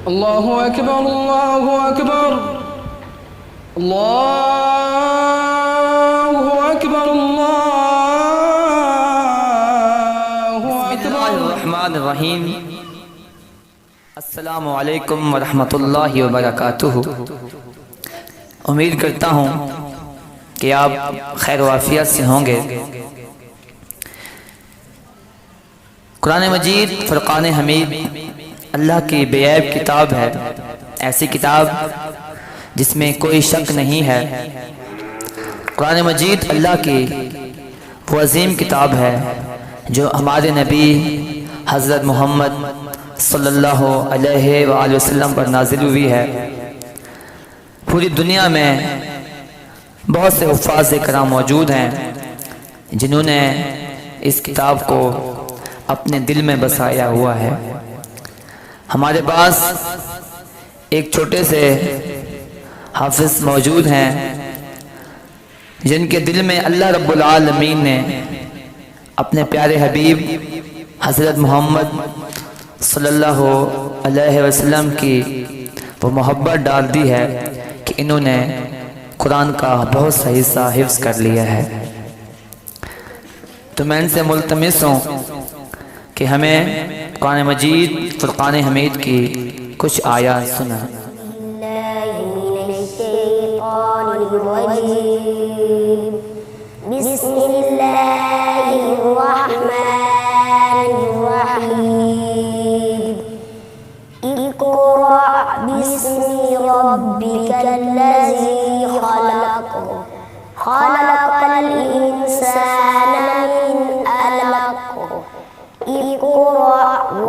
अल्लाहु अकबर अल्लाहु अकबर अल्लाहु अकबर अल्लाहु अकबर। बिस्मिल्लाहिर्रहमानिर्रहीम। अस्सलामु अलैकुम वरहमतुल्लाहि वबरकातुहू। उम्मीद करता हूँ कि आप खैर वाफियत से होंगे। कुरान मजीद फुरक़ान हमीद अल्लाह की बेऐब किताब है, ऐसी किताब जिसमें कोई शक नहीं है। कुरान मजीद अल्लाह की वो अजीम किताब है जो हमारे नबी हज़रत मोहम्मद सल्लल्लाहु अलैहि वसल्लम पर नाजिल हुई है। पूरी दुनिया में बहुत से हुफ़ाज़ किराम मौजूद हैं जिन्होंने इस किताब को अपने दिल में बसाया हुआ है। हमारे पास एक छोटे से हाफिज मौजूद हैं जिनके दिल में अल्लाह रब्बुल आलमीन ने अपने प्यारे हबीब हज़रत मोहम्मद सल्लल्लाहु अलैहि वसल्लम की वो मोहब्बत डाल दी है कि इन्होंने कुरान का बहुत सा हिस्सा हिफ्ज़ कर लिया है। तो मैं इनसे मुल्तमिस हूँ कि हमें कुरान मजीद फुरक़ान हमीद की कुछ आयात सुना। बिस्मिल्लाहिर्रहमानिर्रहीम। इक़रा बिस्मि रब्बिकल्लज़ी खलक़ खलक़ल इंसाना मिन अलक़। इक़रा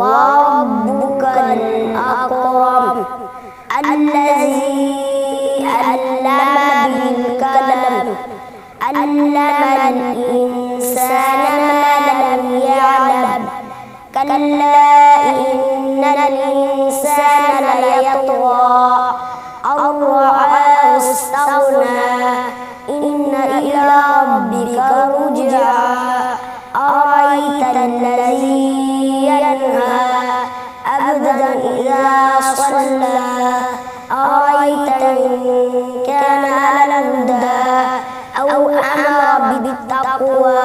वरब्बुकल अकरम अल्लज़ी अल्लमा बिल कलम अल्लमल इंसाना मा लम यअलम। कल्ला इन्नल इंसाना लयतग़ा अन रआहु इस्तग़ना इन्न इला रब्बिका रुजआ। अरअयतल्लज़ी यनहा अब्दन इज़ा सल्ला अरअयत इन कान अलल हुदा औ अमरा बित्तक़वा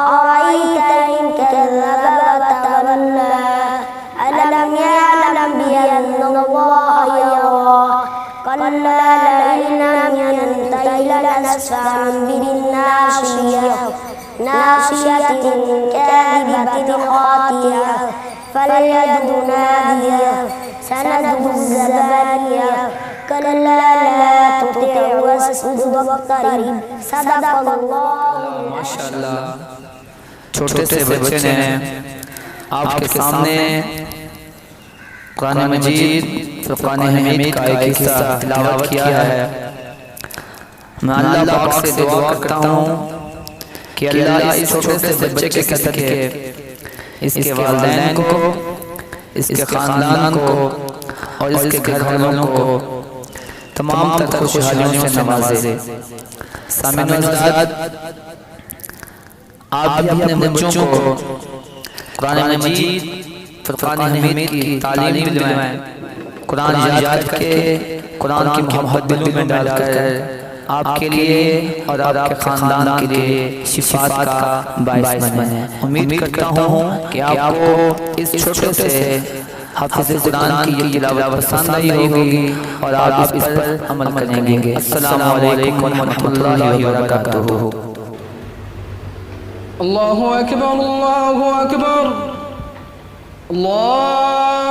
अरअयत इन कज़्ज़ब वतवल्ला। अलम यअलम बिअन्नल्लाह यरा। कल्ला लइन लम यंतहि लनस्फ़अन बिन्नासियह नासियतिन काज़िबतिन ख़ातिअह फ़लयदउ नादियह सनदउ ज़बानियह। कल्ला ला तुतिअहु वस्जुद वक़्तरिब। सदक़ल्लाहु। माशाअल्लाह, छोटे से बच्चे ने आपके सामने कुरान मजीद फुरक़ान हमीद का एक हिस्सा तिलावत किया है। मैं अल्लाह पाक से दुआ करता हूँ कि अल्लाह इस छोटे से बच्चे के सदक़े इसके वालिदैन को, इसके ख़ानदान को और इसके घर वालों को तमाम तर खुशहालियों से नवाजे। सामिन हज़रात, आप भी अपने बच्चों को कुरान मजीद फुरक़ान हमीद की तालीम दिलवाएं। कुरान याद करके कुरान की मोहब्बत दिलों में डालकर आपके लिए और आपके ख़ानदान के लिए शिफ़ात का बाइस बने। उम्मीद करता हूँ कि आपको इस छोटे से हाफ़िज़ कुरान की ये तिलावत पसंद आई होगी और आप इस पर अमल करेंगे। अस्सलामु अलैकुम वरहमतुल्लाहि वबरकातुहू। अल्लाहु अकबर अल्लाहु अकबर अल्लाह।